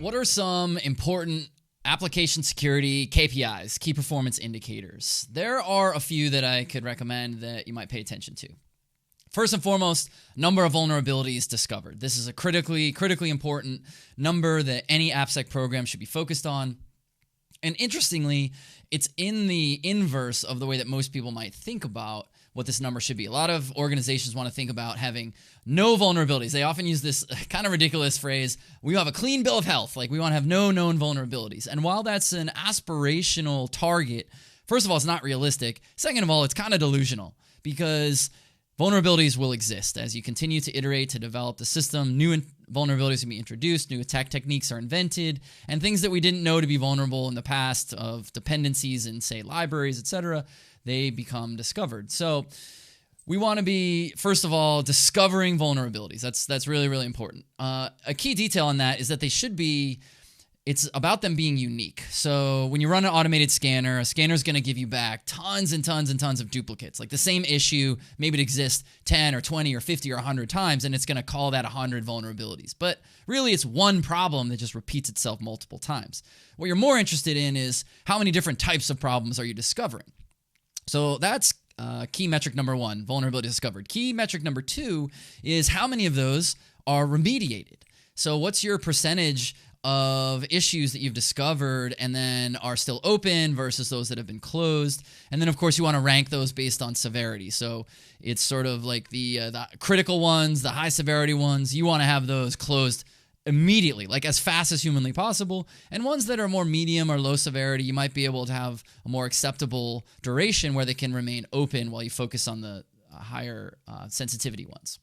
what are some important application security KPIs, key performance indicators? There are a few that I could recommend that you might pay attention to. First and foremost, number of vulnerabilities discovered. This is a critically important number that any AppSec program should be focused on. And interestingly, it's in the inverse of the way that most people might think about what this number should be. A lot of organizations want to think about having no vulnerabilities. They often use this kind of ridiculous phrase, we have a clean bill of health, like we want to have no known vulnerabilities. And while that's an aspirational target, first of all, it's not realistic. Second of all, it's kind of delusional because vulnerabilities will exist as you continue to iterate to develop the system. New vulnerabilities will be introduced, new attack techniques are invented, and things that we didn't know to be vulnerable in the past of dependencies in, say, libraries, etc., they become discovered. So we want to be, first of all, discovering vulnerabilities. That's really, really important. A key detail on that is that they should be, it's about them being unique. So when you run an automated scanner, a scanner is going to give you back tons and tons and tons of duplicates. Like the same issue, maybe it exists 10 or 20 or 50 or 100 times, and it's going to call that 100 vulnerabilities. But really, it's one problem that just repeats itself multiple times. What you're more interested in is how many different types of problems are you discovering? So that's key metric number one, vulnerability discovered. Key metric number two is how many of those are remediated. So what's your percentage of issues that you've discovered and then are still open versus those that have been closed? And then, of course, you want to rank those based on severity. So it's sort of like the critical ones, the high severity ones. You want to have those closed immediately, like as fast as humanly possible. And ones that are more medium or low severity, you might be able to have a more acceptable duration where they can remain open while you focus on the higher sensitivity ones.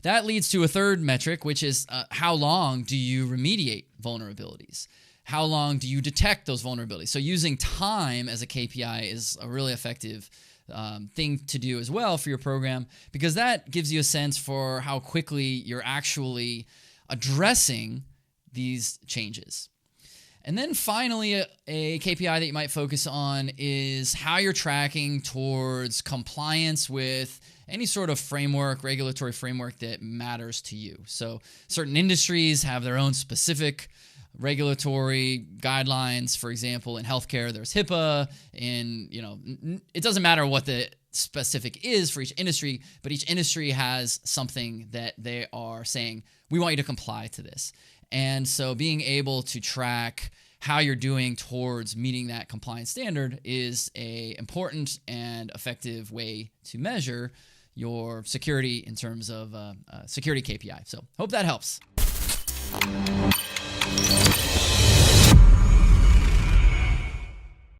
That leads to a third metric, which is how long do you remediate vulnerabilities? How long do you detect those vulnerabilities? So using time as a KPI is a really effective thing to do as well for your program, because that gives you a sense for how quickly you're actually addressing these changes. And then finally, a KPI that you might focus on is how you're tracking towards compliance with any sort of framework, regulatory framework that matters to you. So certain industries have their own specific regulatory guidelines. For example, in healthcare, there's HIPAA, and it doesn't matter what the specific is for each industry, but each industry has something that they are saying, we want you to comply to this. And so being able to track how you're doing towards meeting that compliance standard is an important and effective way to measure your security in terms of security KPI. So hope that helps.